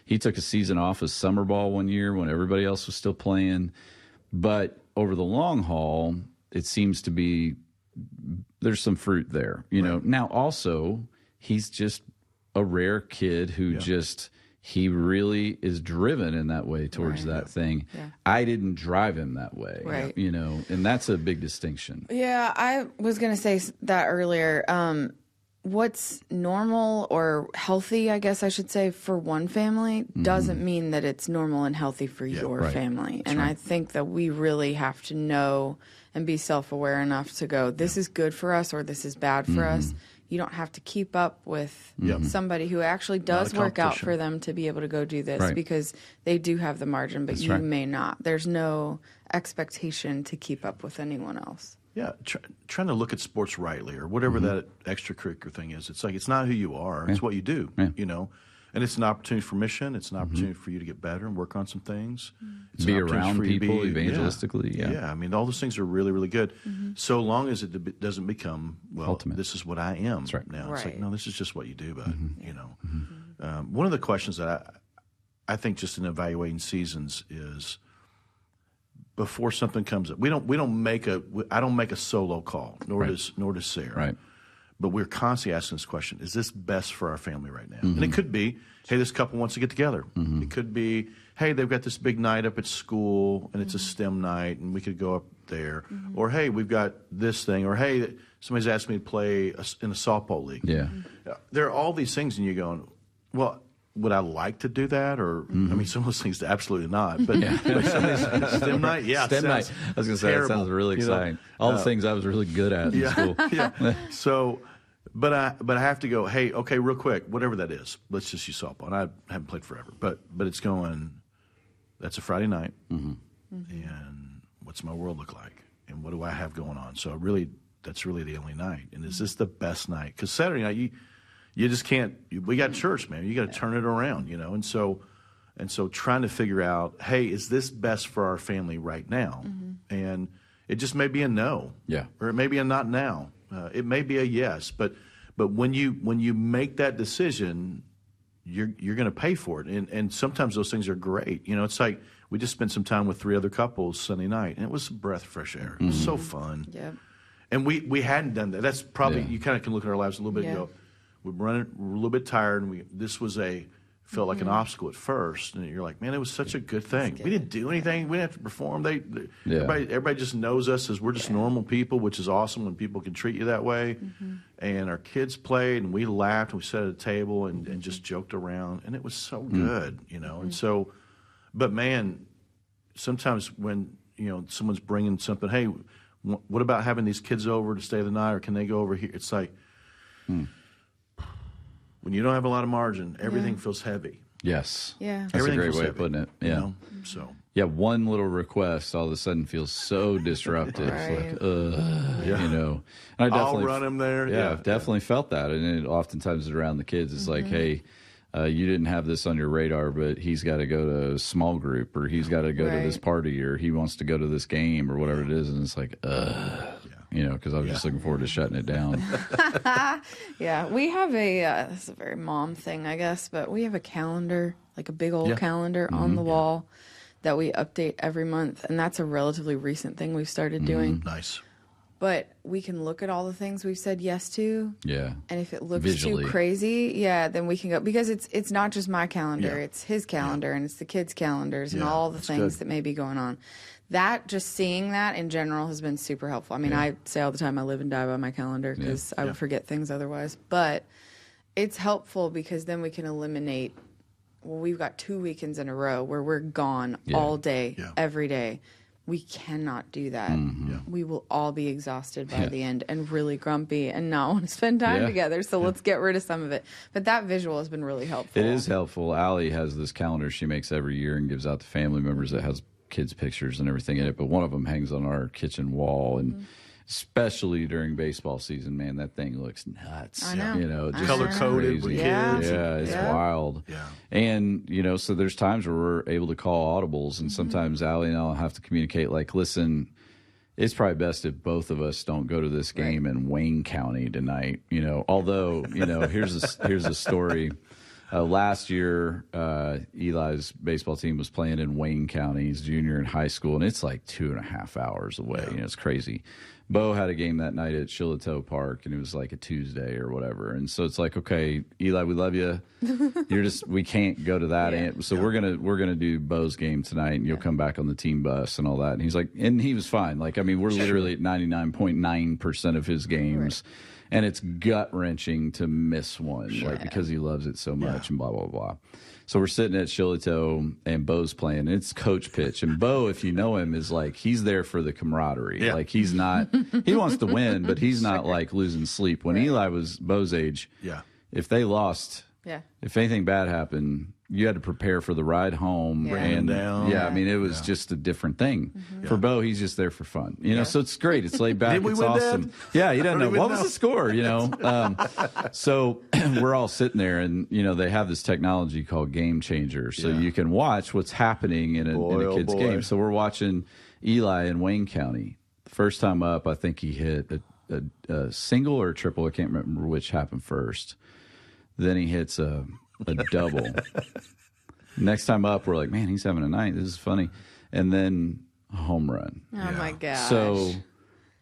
He took a season off of summer ball one year when everybody else was still playing. But over the long haul, it seems to be there's some fruit there. You know, now also he's just a rare kid who he really is driven in that way towards that thing. I didn't drive him that way, you know, and that's a big distinction. Yeah, I was going to say that earlier. What's normal or healthy, I guess I should say, for one family doesn't mean that it's normal and healthy for your family. And I think that we really have to know and be self-aware enough to go, this is good for us or this is bad for us. you don't have to keep up with somebody who actually does work out for them to be able to go do this because they do have the margin, but you may not. There's no expectation to keep up with anyone else. Yeah, trying to look at sports rightly or whatever that extracurricular thing is. It's like it's not who you are; it's what you do. You know, and it's an opportunity for mission. It's an opportunity for you to get better and work on some things. It's be around people evangelistically. Yeah, I mean, all those things are really, really good. So long as it doesn't become ultimate. This is what I am now. It's like no, this is just what you do. But you know, one of the questions that I think just in evaluating seasons is, before something comes up, I don't make a solo call, nor does Sarah. Right. But we're constantly asking this question: is this best for our family right now? And it could be, hey, this couple wants to get together. It could be, hey, they've got this big night up at school, and it's a STEM night, and we could go up there. Or hey, we've got this thing. Or hey, somebody's asked me to play in a softball league. Yeah. There are all these things, and you're going, well, would I like to do that? Or I mean, some of those things absolutely not. But, but some of these STEM night, STEM night. I was going to say that sounds really exciting. All the things I was really good at in school. So, but I have to go. Hey, okay, real quick, whatever that is. Let's just use softball. And I haven't played forever, but it's going. That's a Friday night, and what's my world look like, and what do I have going on? So really, that's really the only night. And is this the best night? Because Saturday night, you just can't. We got church, man. You got to turn it around, you know. And so trying to figure out, hey, is this best for our family right now? And it just may be a no, or it may be a not now. It may be a yes, but when you make that decision, you're going to pay for it. And sometimes those things are great. You know, it's like we just spent some time with 3 other couples Sunday night, and it was a breath of fresh air. It was so fun. And we hadn't done that. That's probably you kind of can look at our lives a little bit and go, we're a little bit tired, and this felt like an obstacle at first, and you're like, man, it was such a good thing. We didn't do anything. We didn't have to perform. Everybody just knows us as we're just normal people, which is awesome when people can treat you that way. And our kids played, and we laughed, and we sat at a table and just joked around, and it was so good, you know. And so, but man, sometimes when someone's bringing something, hey, what about having these kids over to stay the night, or can they go over here? It's like. When you don't have a lot of margin, everything feels heavy. Yes. Yeah. That's a great way of putting it. Yeah. You know? So. Yeah, one little request all of a sudden feels so disruptive. It's like, you know. And I'll run him there. Yeah, I've definitely felt that. And it oftentimes around the kids, it's like, hey, you didn't have this on your radar, but he's got to go to a small group, or he's got to go to this party, or he wants to go to this game, or whatever it is. And it's like, you know, because I was just looking forward to shutting it down. We have this is a very mom thing, I guess, but we have a calendar, like a big old calendar on the wall that we update every month. And that's a relatively recent thing we've started doing. Nice. But we can look at all the things we've said yes to. Yeah. And if it looks too crazy, then we can go. Because it's not just my calendar. It's his calendar, and it's the kids' calendars, and all the things that may be going on. That, just seeing that in general has been super helpful. I mean, I say all the time I live and die by my calendar because I would forget things otherwise. But it's helpful because then we can eliminate, we've got 2 weekends in a row where we're gone all day, every day. We cannot do that. We will all be exhausted by the end and really grumpy and not want to spend time together. So let's get rid of some of it. But that visual has been really helpful. It is helpful. Allie has this calendar she makes every year and gives out to family members that has kids' pictures and everything in it. But one of them hangs on our kitchen wall. And especially during baseball season, man, that thing looks nuts. I know. You know, just color-coded with kids. Yeah, it's wild. Yeah. And, you know, so there's times where we're able to call audibles, and sometimes Allie and I'll have to communicate, like, listen, it's probably best if both of us don't go to this game in Wayne County tonight. You know, although, you know, here's a story. Last year, Eli's baseball team was playing in Wayne County. He's junior in high school, and it's like 2.5 hours away. You know, it's crazy. Bo had a game that night at Shiloh Park, and it was like a Tuesday or whatever. And so it's like, okay, Eli, we love you. We can't go to that. So we're gonna do Bo's game tonight, and you'll come back on the team bus and all that. And he's like, and he was fine. Like, I mean, we're literally at 99.9% of his games. and it's gut wrenching to miss one, like because he loves it so much and blah blah blah. So we're sitting at Shillito and Bo's playing. And it's coach pitch, and Bo, if you know him, is like he's there for the camaraderie. Like he's not. He wants to win, but he's not like losing sleep. When Eli was Bo's age, if they lost, if anything bad happened, you had to prepare for the ride home. And down. I mean, it was just a different thing. For Bo, he's just there for fun. You know, so it's great. It's laid back. It's awesome. Dad? Yeah, he doesn't know. What was the score, you know? So we're all sitting there, and, you know, they have this technology called Game Changer. So you can watch what's happening in a kid's game. So we're watching Eli in Wayne County. The first time up, I think he hit a single or a triple. I can't remember which happened first. Then he hits a double. Next time up, we're like, man, he's having a night. This is funny. And then a home run. Oh, my gosh. So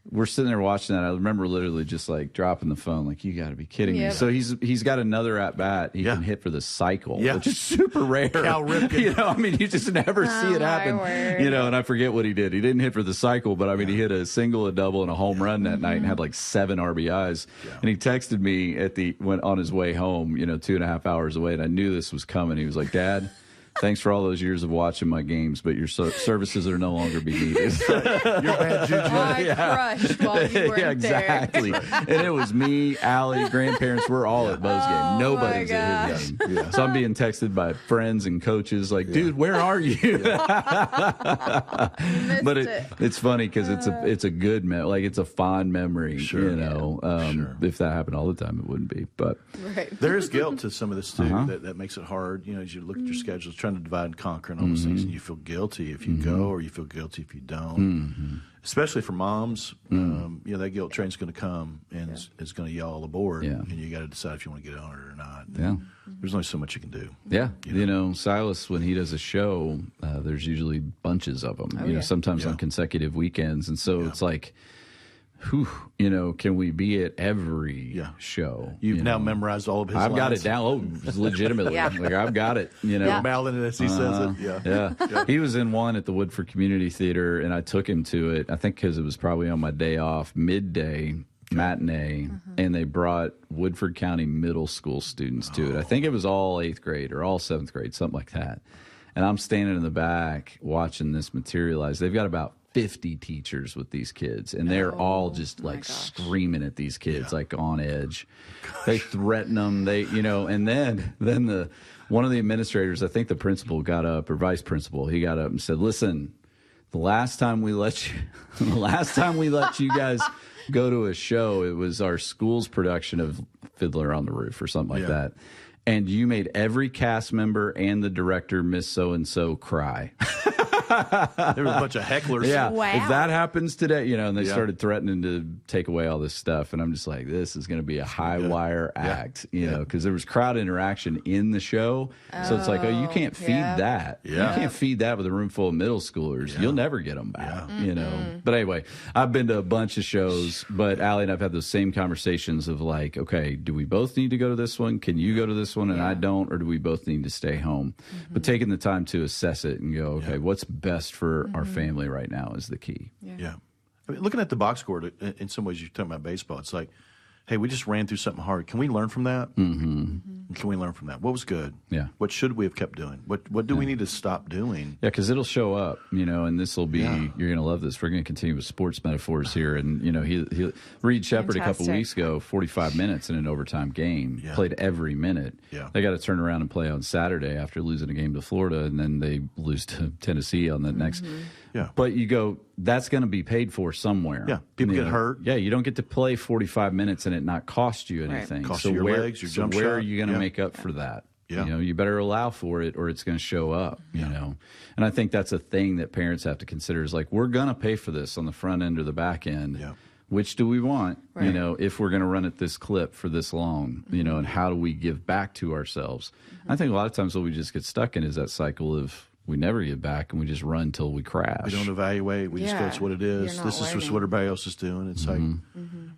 we're sitting there watching that. I remember literally just like dropping the phone, like, you got to be kidding me. So he's got another at bat he can hit for the cycle, which is super rare. Cal Ripken. You know, I mean, you just never see it happen. You know, and I forget what he did. He didn't hit for the cycle, but I mean, he hit a single, a double, and a home run that night and had like 7 RBIs. And he texted me went on his way home, you know, 2.5 hours away, and I knew this was coming. He was like, Dad, thanks for all those years of watching my games, but your services are no longer be needed. Your bad juju. I crushed while you weren't exactly. And it was me, Allie, grandparents. We're all at Bo's game. Nobody's at his game. So I'm being texted by friends and coaches like, dude, where are you? But it's funny because it's a good like it's a fond memory. You know, if that happened all the time, it wouldn't be. But there is guilt to some of this too. That makes it hard. You know, as you look at your schedules, trying to divide and conquer and all those things, and you feel guilty if you go, or you feel guilty if you don't. Especially for moms, you know, that guilt train's going to come and it's going to yell all aboard, and you got to decide if you want to get on it or not. There's only so much you can do. You know, Silas, when he does a show, there's usually bunches of them. You know, sometimes on consecutive weekends, and so it's like, whew, you know, can we be at every show? You've now memorized all of his I've lines. got it down. Oh, legitimately. Like, I've got it, you know. Mouthing it as he says it. He was in one at the Woodford Community Theater, and I took him to it, I think because it was probably on my day off, midday matinee, and they brought Woodford County middle school students to it. I think it was all 8th grade or all 7th grade, something like that. And I'm standing in the back watching this materialize. They've got about 50 teachers with these kids, and they're all just like screaming at these kids, like on edge. They threaten them. They, you know, and then one of the administrators, I think the principal got up, or vice principal, he got up and said, "Listen, the last time we let you guys go to a show, it was our school's production of Fiddler on the Roof or something like that. And you made every cast member and the director, Miss So-and-so, cry." There was a bunch of hecklers. If that happens today, you know, and they started threatening to take away all this stuff. And I'm just like, this is going to be a high wire act, you know, because there was crowd interaction in the show. So it's like, oh, you can't feed that. You can't feed that with a room full of middle schoolers. You'll never get them back, you know. But anyway, I've been to a bunch of shows, but Allie and I've had those same conversations of like, okay, do we both need to go to this one? Can you go to this one and I don't? Or do we both need to stay home? But taking the time to assess it and go, okay, what's best for our family right now is the key. I mean, looking at the box score, in some ways, you're talking about baseball. It's like, hey, we just ran through something hard. Can we learn from that? Can we learn from that? What was good? What should we have kept doing? What do we need to stop doing? Because it'll show up, you know, and this will be, you're going to love this. We're going to continue with sports metaphors here. And, you know, he Reed Shepard a couple weeks ago, 45 minutes in an overtime game, played every minute. They got to turn around and play on Saturday after losing a game to Florida, and then they lose to Tennessee on the next. But you go, that's going to be paid for somewhere. People get hurt. You don't get to play 45 minutes and it not cost you anything. Cost you your legs, your jump where shot. are you going to make up for that? You know, you better allow for it or it's going to show up, you know. And I think that's a thing that parents have to consider is like, we're going to pay for this on the front end or the back end. Which do we want, you know, if we're going to run at this clip for this long, you know, and how do we give back to ourselves? I think a lot of times what we just get stuck in is that cycle of we never get back and we just run till we crash. We don't evaluate. We just go, it's what it is. This is just what everybody else is doing. It's like,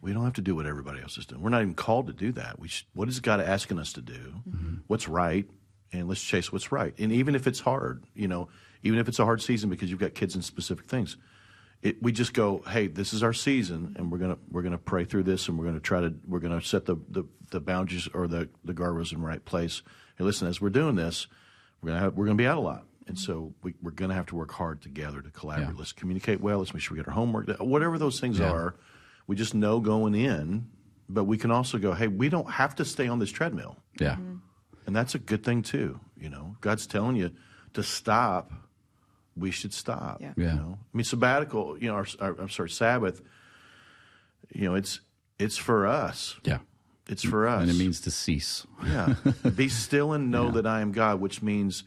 we don't have to do what everybody else is doing. We're not even called to do that. What is God asking us to do? What's right? And let's chase what's right. And even if it's hard, you know, even if it's a hard season because you've got kids in specific things, we just go, hey, this is our season, and we're gonna pray through this, and we're gonna set the boundaries or the guardrails in the right place. Hey, listen, as we're doing this, we're gonna be out a lot, and so we're gonna have to work hard together to collaborate. Yeah. Let's communicate well. Let's make sure we get our homework done. Whatever those things are, we just know going in. But we can also go, hey, we don't have to stay on this treadmill. Yeah. And that's a good thing too. God's telling you to stop. We should stop. Yeah. Yeah. I mean, sabbatical. Sabbath. It's for us. Yeah. It's for us. And it means to cease. Yeah. Be still and know that I am God, which means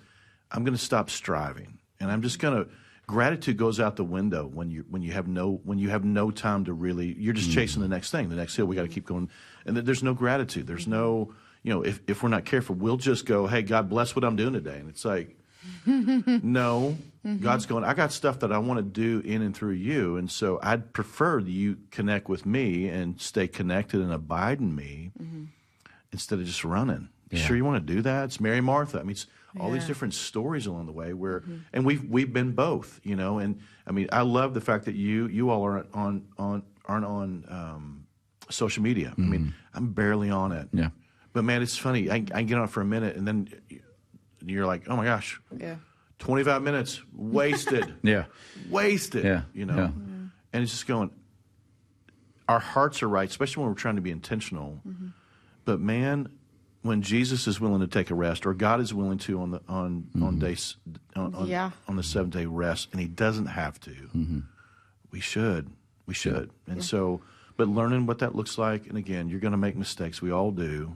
I'm going to stop striving, and I'm just going to. Gratitude goes out the window when you have no time to really. You're just chasing the next thing, the next hill. We got to keep going, and there's no gratitude. There's no, if we're not careful, we'll just go, hey, God bless what I'm doing today, and it's like, no, God's going. I got stuff that I want to do in and through you, and so I'd prefer that you connect with me and stay connected and abide in me instead of just running. You sure you want to do that? It's Mary Martha. I mean, it's all these different stories along the way where, and we've been both, and I mean, I love the fact that you all aren't on social media. I mean, I'm barely on it. Yeah. But man, it's funny. I can get on it for a minute, and then you're like, oh my gosh, 25 minutes wasted. Wasted. Yeah. And it's just going. Our hearts are right, especially when we're trying to be intentional. But man, when Jesus is willing to take a rest, or God is willing to on the seventh day rest, and He doesn't have to, we should. And so, but learning what that looks like, and again, you're going to make mistakes. We all do,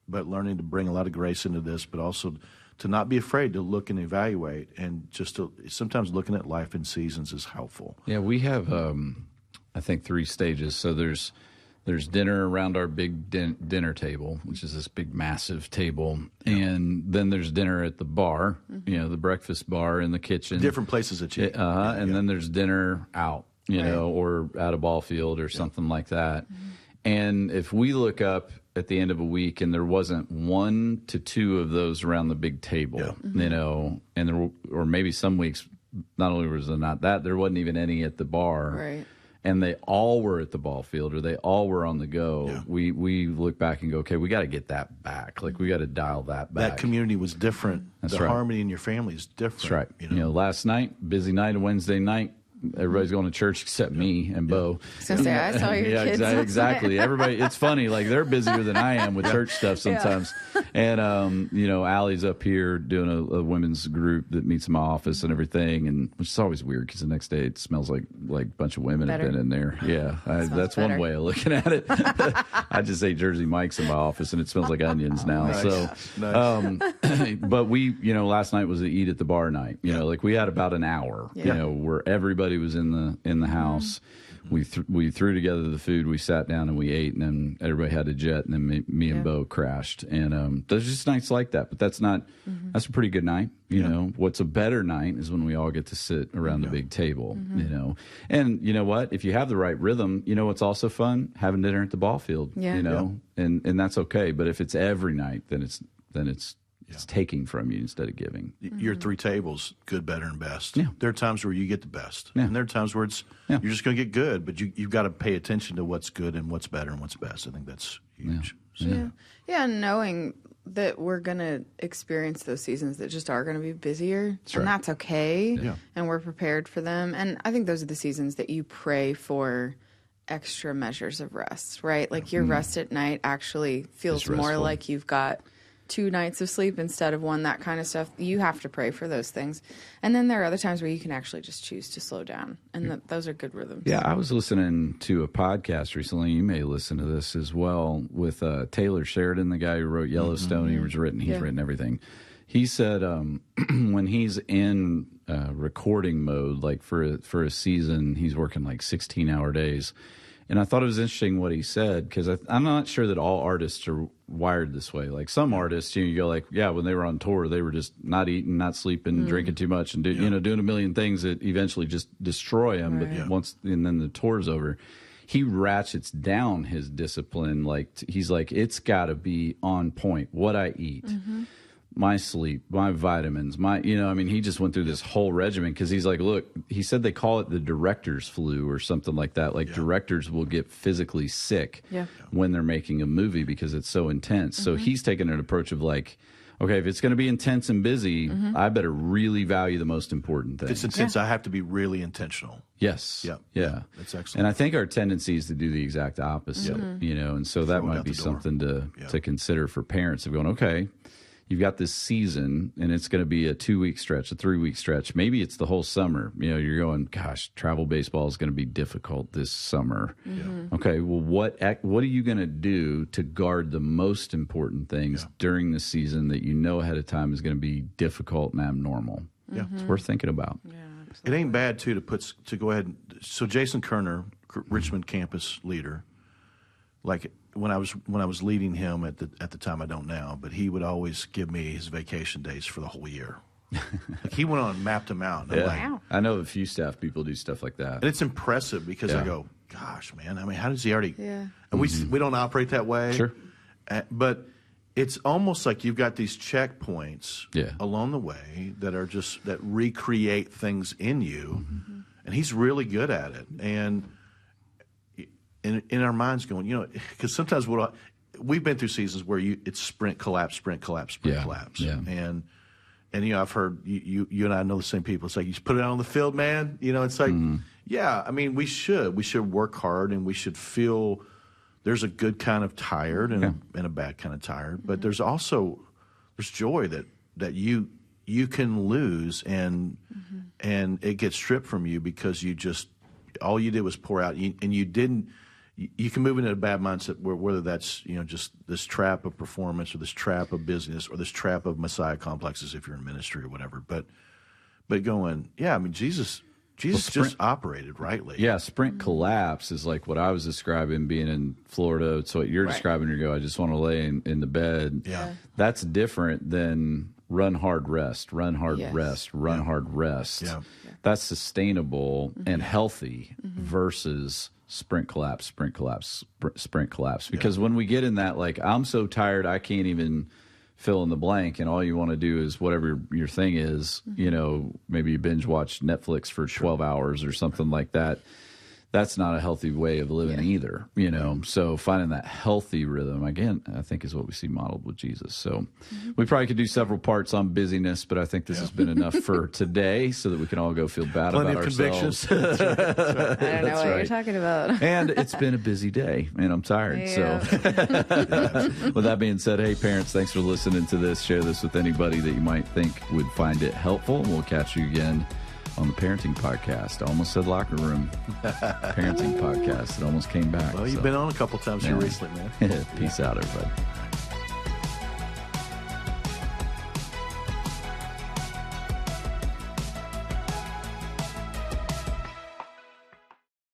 but learning to bring a lot of grace into this, but also to not be afraid to look and evaluate, and just to sometimes looking at life in seasons is helpful. Yeah, we have I think 3 stages. So there's dinner around our big dinner table, which is this big, massive table. And then there's dinner at the bar, the breakfast bar in the kitchen. Different places that you and then there's dinner out, or at a ball field or something like that. And if we look up at the end of a week and there wasn't 1 to 2 of those around the big table, and or maybe some weeks, not only was there not that, there wasn't even any at the bar. Right. And they all were at the ball field, or they all were on the go. Yeah. We look back and go, okay, we got to get that back. Like, we got to dial that back. That community was different. That's the right. harmony in your family is different. That's right. Last night, busy night, a Wednesday night, everybody's going to church except me and Bo. I was going to say, I saw your kids. Exactly. Everybody, it's funny. Like, they're busier than I am with church stuff sometimes. And, Allie's up here doing a women's group that meets in my office and everything, and which is always weird because the next day it smells like a bunch of women have been in there. Yeah, that's better. one way of looking at it. I just ate Jersey Mike's in my office, and it smells like onions now. Nice. So, Nice. But we, last night was the eat at the bar night. Like, we had about an hour, where everybody was in the house. We threw together the food. We sat down and we ate, and then everybody had a jet, and then me and Bo crashed. And there's just nights like that. But that's not. That's a pretty good night. You know, what's a better night is when we all get to sit around the big table. And you know what? If you have the right rhythm, what's also fun? Having dinner at the ball field. And that's okay. But if it's every night, then it's taking from you instead of giving. Your 3 tables, good, better, and best. Yeah. There are times where you get the best. Yeah. And there are times where you're just going to get good, but you've got to pay attention to what's good and what's better and what's best. I think that's huge. Yeah, and knowing that we're going to experience those seasons that just are going to be busier, and that's okay, and we're prepared for them. And I think those are the seasons that you pray for extra measures of rest, right? Like, your rest at night actually feels more like you've got 2 nights of sleep instead of 1, that kind of stuff. You have to pray for those things. And then there are other times where you can actually just choose to slow down. And those are good rhythms. Yeah, I was listening to a podcast recently. You may listen to this as well, with Taylor Sheridan, the guy who wrote Yellowstone. He's written everything. He said when he's in recording mode, like for a season, he's working like 16-hour days. And I thought it was interesting what he said, because I'm not sure that all artists are wired this way. Like, some artists, you go like, when they were on tour, they were just not eating, not sleeping, drinking too much, and doing a million things that eventually just destroy them. But and then the tour's over, he ratchets down his discipline. Like, he's like, it's got to be on point what I eat. my sleep, my vitamins, he just went through this whole regimen because he's like, look, he said they call it the director's flu or something like that. Like directors will get physically sick when they're making a movie because it's so intense. So he's taken an approach of like, okay, if it's going to be intense and busy, I better really value the most important thing. If it's intense, I have to be really intentional. Yes. Yeah. That's excellent. And I think our tendency is to do the exact opposite, and so that might be something to consider for parents of going, okay, you've got this season and it's going to be a 2-week stretch, a 3-week stretch. Maybe it's the whole summer. You're going, gosh, travel baseball is going to be difficult this summer. Okay, well, what are you going to do to guard the most important things during the season that you know ahead of time is going to be difficult and abnormal? Yeah, it's worth thinking about. Yeah, it ain't bad too to go ahead. So Jason Kerner, Richmond campus leader, like when I was leading him at the time, I don't now, but he would always give me his vacation days for the whole year. Like he went on and mapped them out. And wow. I know a few staff people do stuff like that. And it's impressive because I go, gosh, man, I mean, how does he already? Yeah. And we don't operate that way. Sure. But it's almost like you've got these checkpoints along the way that recreate things in you, and he's really good at it. And in our minds, going, because sometimes we've been through seasons where it's sprint collapse, collapse. Yeah. And I've heard you and I know the same people. It's like you put it out on the field, man. It's like, I mean, we should work hard, and we should feel. There's a good kind of tired and a bad kind of tired, but there's joy that you can lose and it gets stripped from you because all you did was pour out and you didn't. You can move into a bad mindset whether that's just this trap of performance or this trap of business or this trap of Messiah complexes if you're in ministry or whatever. But going, I mean, Jesus just operated rightly. Yeah, sprint collapse is like what I was describing being in Florida. It's what you're describing. You go, I just want to lay in the bed. Yeah. That's different than run hard rest, run hard rest, run hard rest. Yeah. That's sustainable and healthy versus sprint collapse. Because when we get in that, like, I'm so tired I can't even fill in the blank, and all you want to do is whatever your thing is, maybe you binge watch Netflix for 12 hours or something like that. That's not a healthy way of living either, So finding that healthy rhythm, again, I think is what we see modeled with Jesus. So we probably could do several parts on busyness, but I think this has been enough for today so that we can all go feel bad Plenty about of ourselves. Convictions. I don't know what you're talking about. And it's been a busy day, and I'm tired. Yeah. So with that being said, hey, parents, thanks for listening to this. Share this with anybody that you might think would find it helpful. And we'll catch you again on the Parenting Podcast. I almost said Locker Room. Parenting Podcast. It almost came back. Well, you've been on a couple times here recently, man. Peace out, everybody.